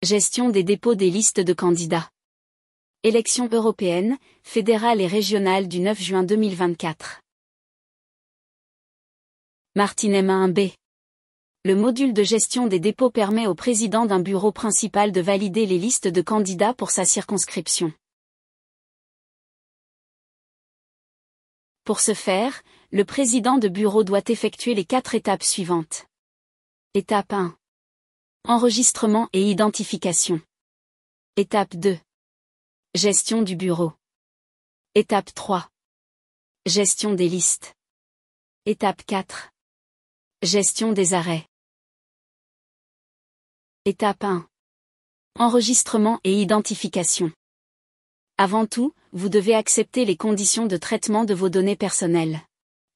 Gestion des dépôts des listes de candidats. Élections européennes, fédérales et régionales du 9 juin 2024. Martinem 1B. Le module de gestion des dépôts permet au président d'un bureau principal de valider les listes de candidats pour sa circonscription. Pour ce faire, le président de bureau doit effectuer les 4 étapes suivantes. Étape 1. Enregistrement et identification. Étape 2. Gestion du bureau. Étape 3. Gestion des listes. Étape 4. Gestion des arrêts. Étape 1. Enregistrement et identification. Avant tout, vous devez accepter les conditions de traitement de vos données personnelles.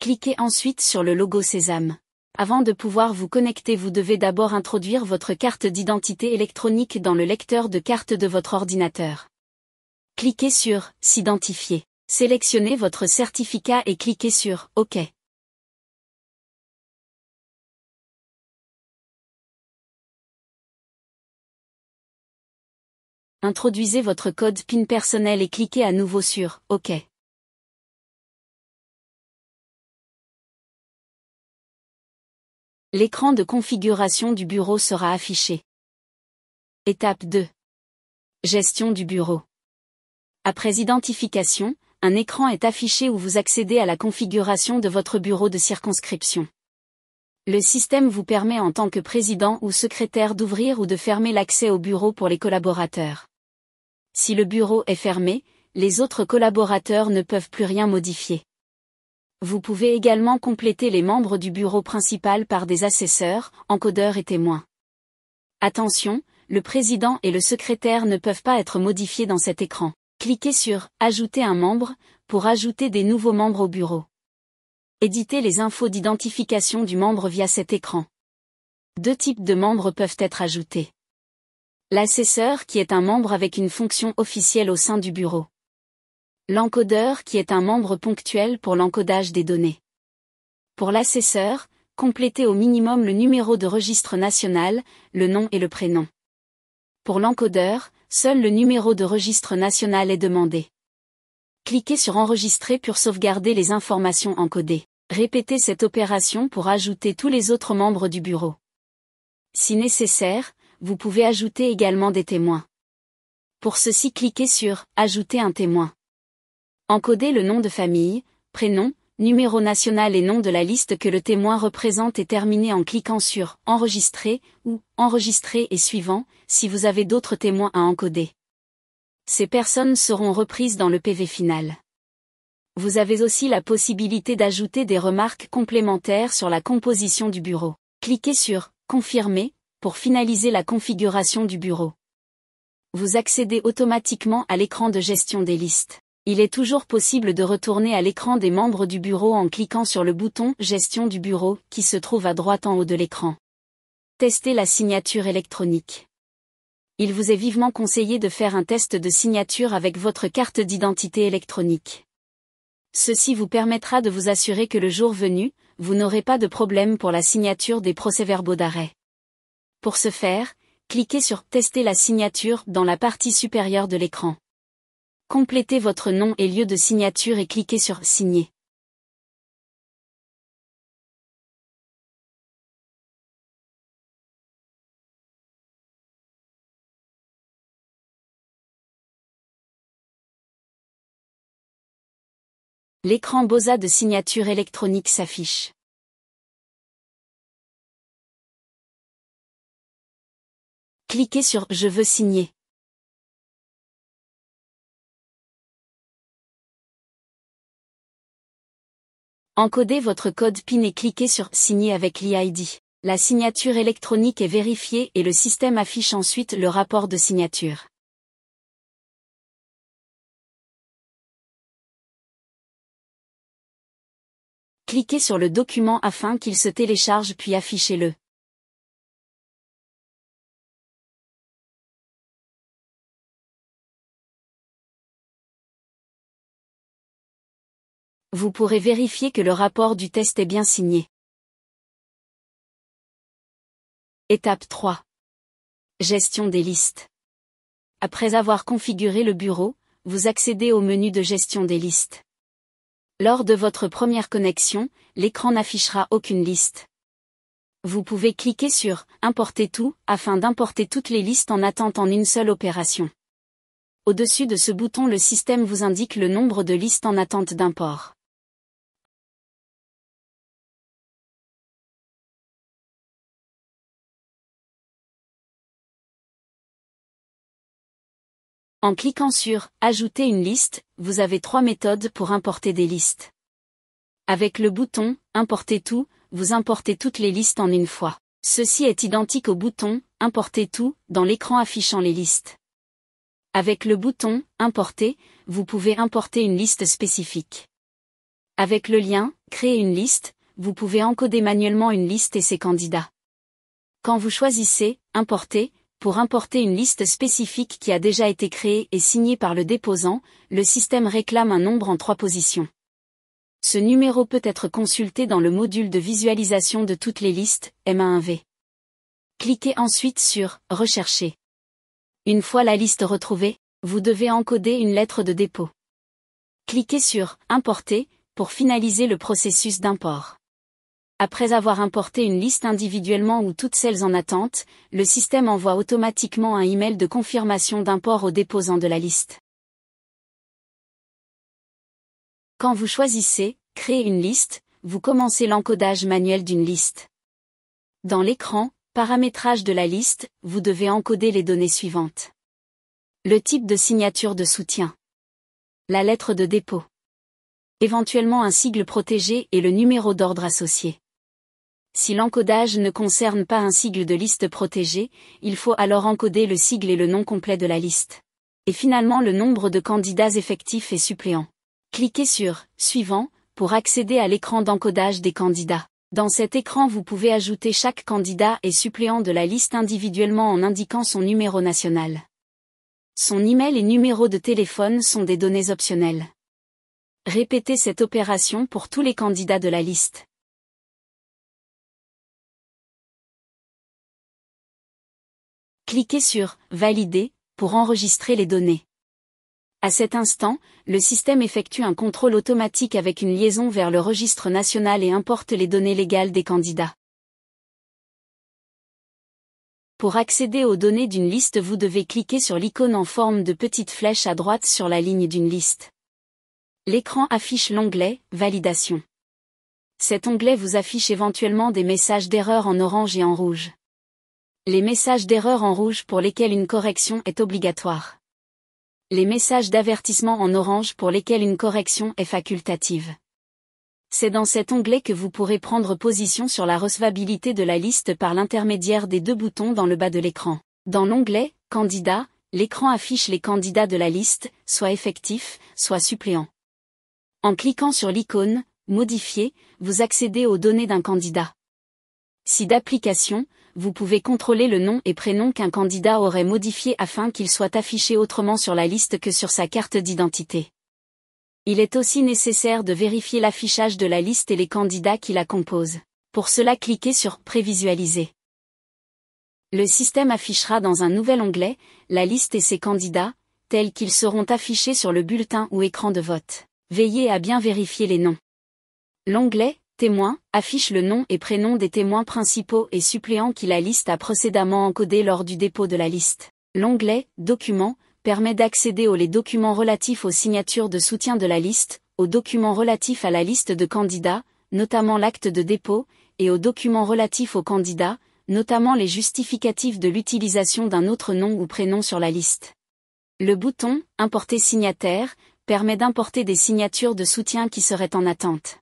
Cliquez ensuite sur le logo Sésame. Avant de pouvoir vous connecter, vous devez d'abord introduire votre carte d'identité électronique dans le lecteur de carte de votre ordinateur. Cliquez sur « S'identifier ». Sélectionnez votre certificat et cliquez sur « OK ». Introduisez votre code PIN personnel et cliquez à nouveau sur « OK ». L'écran de configuration du bureau sera affiché. Étape 2. Gestion du bureau. Après identification, un écran est affiché où vous accédez à la configuration de votre bureau de circonscription. Le système vous permet en tant que président ou secrétaire d'ouvrir ou de fermer l'accès au bureau pour les collaborateurs. Si le bureau est fermé, les autres collaborateurs ne peuvent plus rien modifier. Vous pouvez également compléter les membres du bureau principal par des assesseurs, encodeurs et témoins. Attention, le président et le secrétaire ne peuvent pas être modifiés dans cet écran. Cliquez sur « Ajouter un membre » pour ajouter des nouveaux membres au bureau. Éditez les infos d'identification du membre via cet écran. 2 types de membres peuvent être ajoutés. L'assesseur qui est un membre avec une fonction officielle au sein du bureau. L'encodeur qui est un membre ponctuel pour l'encodage des données. Pour l'assesseur, complétez au minimum le numéro de registre national, le nom et le prénom. Pour l'encodeur, seul le numéro de registre national est demandé. Cliquez sur Enregistrer pour sauvegarder les informations encodées. Répétez cette opération pour ajouter tous les autres membres du bureau. Si nécessaire, vous pouvez ajouter également des témoins. Pour ceci, cliquez sur « Ajouter un témoin ». Encodez le nom de famille, prénom, numéro national et nom de la liste que le témoin représente et terminez en cliquant sur « Enregistrer » ou « Enregistrer et suivant » si vous avez d'autres témoins à encoder. Ces personnes seront reprises dans le PV final. Vous avez aussi la possibilité d'ajouter des remarques complémentaires sur la composition du bureau. Cliquez sur « Confirmer » pour finaliser la configuration du bureau. Vous accédez automatiquement à l'écran de gestion des listes. Il est toujours possible de retourner à l'écran des membres du bureau en cliquant sur le bouton « Gestion du bureau » qui se trouve à droite en haut de l'écran. Testez la signature électronique. Il vous est vivement conseillé de faire un test de signature avec votre carte d'identité électronique. Ceci vous permettra de vous assurer que le jour venu, vous n'aurez pas de problème pour la signature des procès-verbaux d'arrêt. Pour ce faire, cliquez sur « Tester la signature » dans la partie supérieure de l'écran. Complétez votre nom et lieu de signature et cliquez sur « Signer ». L'écran BOSA de signature électronique s'affiche. Cliquez sur « Je veux signer ». Encodez votre code PIN et cliquez sur « Signer avec l'e-ID ». La signature électronique est vérifiée et le système affiche ensuite le rapport de signature. Cliquez sur le document afin qu'il se télécharge puis affichez-le. Vous pourrez vérifier que le rapport du test est bien signé. Étape 3. Gestion des listes. Après avoir configuré le bureau, vous accédez au menu de gestion des listes. Lors de votre première connexion, l'écran n'affichera aucune liste. Vous pouvez cliquer sur « Importer tout » afin d'importer toutes les listes en attente en une seule opération. Au-dessus de ce bouton, le système vous indique le nombre de listes en attente d'import. En cliquant sur « Ajouter une liste », vous avez 3 méthodes pour importer des listes. Avec le bouton « Importer tout », vous importez toutes les listes en une fois. Ceci est identique au bouton « Importer tout » dans l'écran affichant les listes. Avec le bouton « Importer », vous pouvez importer une liste spécifique. Avec le lien « Créer une liste », vous pouvez encoder manuellement une liste et ses candidats. Quand vous choisissez « Importer », pour importer une liste spécifique qui a déjà été créée et signée par le déposant, le système réclame un nombre en 3 positions. Ce numéro peut être consulté dans le module de visualisation de toutes les listes, M1V. Cliquez ensuite sur « Rechercher ». Une fois la liste retrouvée, vous devez encoder une lettre de dépôt. Cliquez sur « Importer » pour finaliser le processus d'import. Après avoir importé une liste individuellement ou toutes celles en attente, le système envoie automatiquement un email de confirmation d'import au déposant de la liste. Quand vous choisissez « Créer une liste », vous commencez l'encodage manuel d'une liste. Dans l'écran « Paramétrage de la liste », vous devez encoder les données suivantes. Le type de signature de soutien. La lettre de dépôt. Éventuellement un sigle protégé et le numéro d'ordre associé. Si l'encodage ne concerne pas un sigle de liste protégée, il faut alors encoder le sigle et le nom complet de la liste. Et finalement le nombre de candidats effectifs et suppléants. Cliquez sur « Suivant » pour accéder à l'écran d'encodage des candidats. Dans cet écran vous pouvez ajouter chaque candidat et suppléant de la liste individuellement en indiquant son numéro national. Son email et numéro de téléphone sont des données optionnelles. Répétez cette opération pour tous les candidats de la liste. Cliquez sur « Valider » pour enregistrer les données. À cet instant, le système effectue un contrôle automatique avec une liaison vers le registre national et importe les données légales des candidats. Pour accéder aux données d'une liste, vous devez cliquer sur l'icône en forme de petite flèche à droite sur la ligne d'une liste. L'écran affiche l'onglet « Validation ». Cet onglet vous affiche éventuellement des messages d'erreur en orange et en rouge. Les messages d'erreur en rouge pour lesquels une correction est obligatoire. Les messages d'avertissement en orange pour lesquels une correction est facultative. C'est dans cet onglet que vous pourrez prendre position sur la recevabilité de la liste par l'intermédiaire des 2 boutons dans le bas de l'écran. Dans l'onglet « Candidats », l'écran affiche les candidats de la liste, soit effectifs, soit suppléants. En cliquant sur l'icône « Modifier », vous accédez aux données d'un candidat. Si d'application, vous pouvez contrôler le nom et prénom qu'un candidat aurait modifié afin qu'il soit affiché autrement sur la liste que sur sa carte d'identité. Il est aussi nécessaire de vérifier l'affichage de la liste et les candidats qui la composent. Pour cela, cliquez sur « Prévisualiser ». Le système affichera dans un nouvel onglet la liste et ses candidats, tels qu'ils seront affichés sur le bulletin ou écran de vote. Veillez à bien vérifier les noms. L'onglet « Témoins » affiche le nom et prénom des témoins principaux et suppléants qui la liste a précédemment encodés lors du dépôt de la liste. L'onglet « Documents » permet d'accéder aux documents relatifs aux signatures de soutien de la liste, aux documents relatifs à la liste de candidats, notamment l'acte de dépôt, et aux documents relatifs aux candidats, notamment les justificatifs de l'utilisation d'un autre nom ou prénom sur la liste. Le bouton « Importer signataire » permet d'importer des signatures de soutien qui seraient en attente.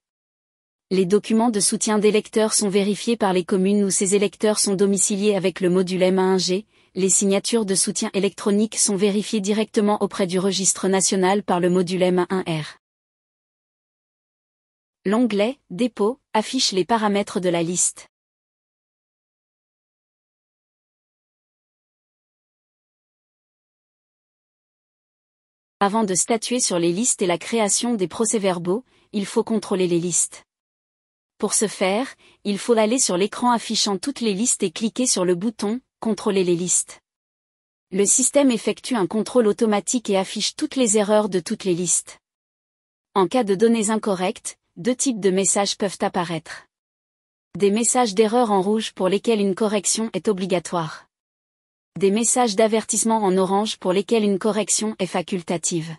Les documents de soutien d'électeurs sont vérifiés par les communes où ces électeurs sont domiciliés avec le module M1G, les signatures de soutien électronique sont vérifiées directement auprès du registre national par le module M1R. L'onglet « Dépôt » affiche les paramètres de la liste. Avant de statuer sur les listes et la création des procès-verbaux, il faut contrôler les listes. Pour ce faire, il faut aller sur l'écran affichant toutes les listes et cliquer sur le bouton « Contrôler les listes ». Le système effectue un contrôle automatique et affiche toutes les erreurs de toutes les listes. En cas de données incorrectes, deux types de messages peuvent apparaître. Des messages d'erreur en rouge pour lesquels une correction est obligatoire. Des messages d'avertissement en orange pour lesquels une correction est facultative.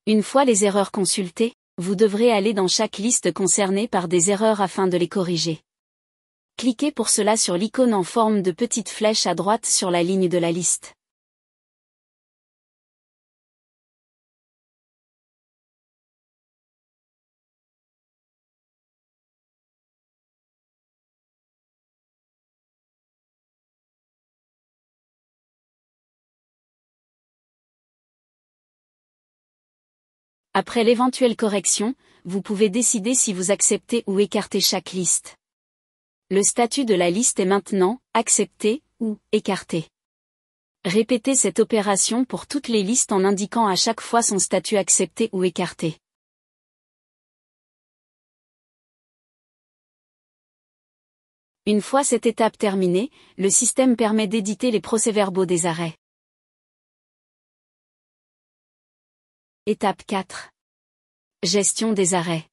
Une fois les erreurs consultées, vous devrez aller dans chaque liste concernée par des erreurs afin de les corriger. Cliquez pour cela sur l'icône en forme de petite flèche à droite sur la ligne de la liste. Après l'éventuelle correction, vous pouvez décider si vous acceptez ou écartez chaque liste. Le statut de la liste est maintenant « Accepté » ou « Écarté ». Répétez cette opération pour toutes les listes en indiquant à chaque fois son statut accepté ou écarté. Une fois cette étape terminée, le système permet d'éditer les procès-verbaux des arrêts. Étape 4. Gestion des arrêts.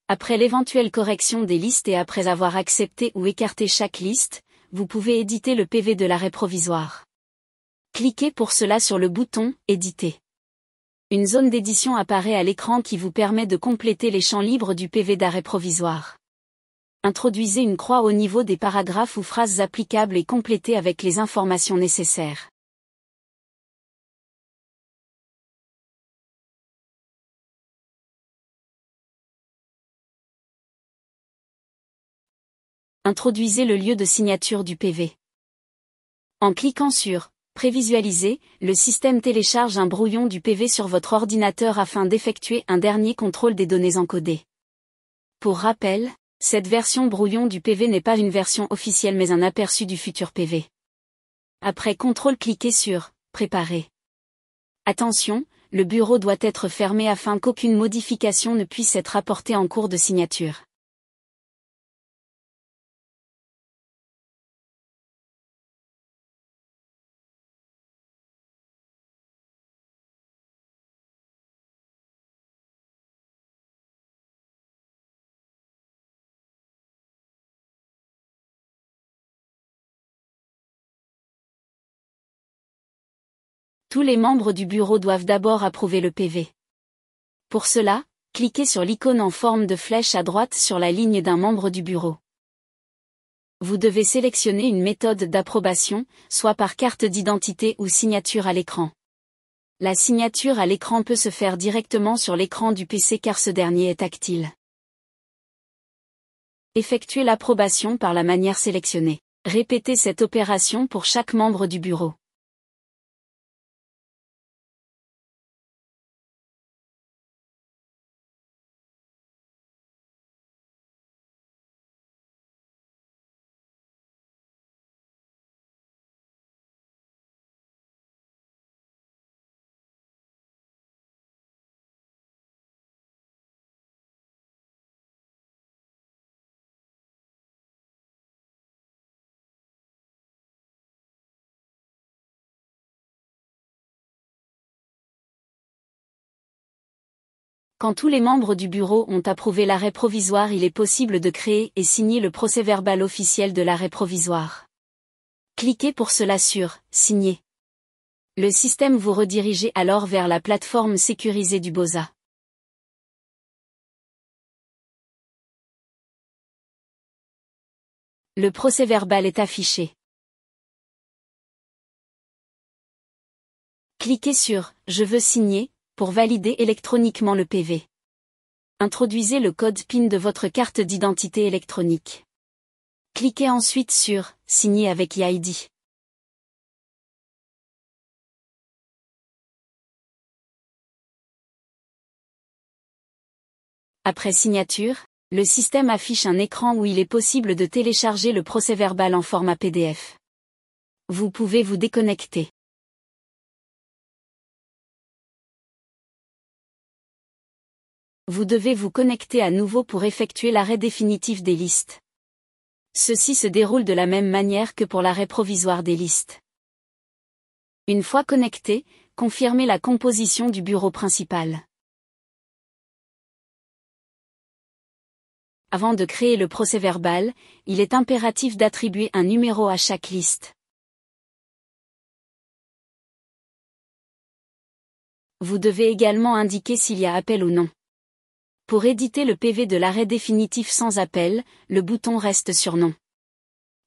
Après l'éventuelle correction des listes et après avoir accepté ou écarté chaque liste, vous pouvez éditer le PV de l'arrêt provisoire. Cliquez pour cela sur le bouton « Éditer ». Une zone d'édition apparaît à l'écran qui vous permet de compléter les champs libres du PV d'arrêt provisoire. Introduisez une croix au niveau des paragraphes ou phrases applicables et complétez avec les informations nécessaires. Introduisez le lieu de signature du PV. En cliquant sur « Prévisualiser », le système télécharge un brouillon du PV sur votre ordinateur afin d'effectuer un dernier contrôle des données encodées. Pour rappel, cette version brouillon du PV n'est pas une version officielle mais un aperçu du futur PV. Après contrôle, cliquez sur « Préparer ». Attention, le bureau doit être fermé afin qu'aucune modification ne puisse être apportée en cours de signature. Tous les membres du bureau doivent d'abord approuver le PV. Pour cela, cliquez sur l'icône en forme de flèche à droite sur la ligne d'un membre du bureau. Vous devez sélectionner une méthode d'approbation, soit par carte d'identité ou signature à l'écran. La signature à l'écran peut se faire directement sur l'écran du PC car ce dernier est tactile. Effectuez l'approbation par la manière sélectionnée. Répétez cette opération pour chaque membre du bureau. Quand tous les membres du bureau ont approuvé l'arrêt provisoire, il est possible de créer et signer le procès-verbal officiel de l'arrêt provisoire. Cliquez pour cela sur « Signer ». Le système vous redirige alors vers la plateforme sécurisée du BOSA. Le procès-verbal est affiché. Cliquez sur « Je veux signer » pour valider électroniquement le PV. Introduisez le code PIN de votre carte d'identité électronique. Cliquez ensuite sur « Signer avec eID ». Après signature, le système affiche un écran où il est possible de télécharger le procès-verbal en format PDF. Vous pouvez vous déconnecter. Vous devez vous connecter à nouveau pour effectuer l'arrêt définitif des listes. Ceci se déroule de la même manière que pour l'arrêt provisoire des listes. Une fois connecté, confirmez la composition du bureau principal. Avant de créer le procès-verbal, il est impératif d'attribuer un numéro à chaque liste. Vous devez également indiquer s'il y a appel ou non. Pour éditer le PV de l'arrêt définitif sans appel, le bouton reste sur non.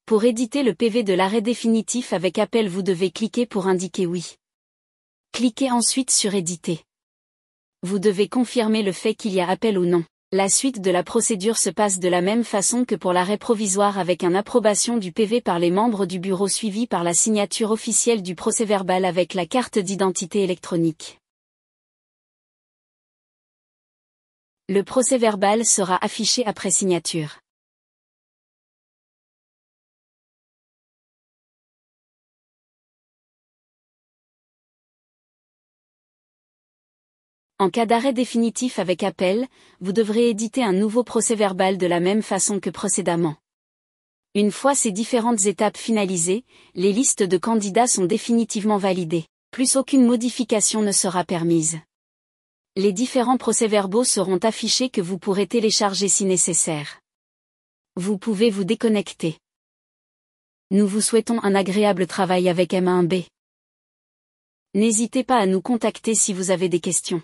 Pour éditer le PV de l'arrêt définitif avec appel, vous devez cliquer pour indiquer oui. Cliquez ensuite sur éditer. Vous devez confirmer le fait qu'il y a appel ou non. La suite de la procédure se passe de la même façon que pour l'arrêt provisoire, avec une approbation du PV par les membres du bureau suivie par la signature officielle du procès-verbal avec la carte d'identité électronique. Le procès-verbal sera affiché après signature. En cas d'arrêt définitif avec appel, vous devrez éditer un nouveau procès-verbal de la même façon que précédemment. Une fois ces différentes étapes finalisées, les listes de candidats sont définitivement validées. Plus aucune modification ne sera permise. Les différents procès-verbaux seront affichés que vous pourrez télécharger si nécessaire. Vous pouvez vous déconnecter. Nous vous souhaitons un agréable travail avec M1B. N'hésitez pas à nous contacter si vous avez des questions.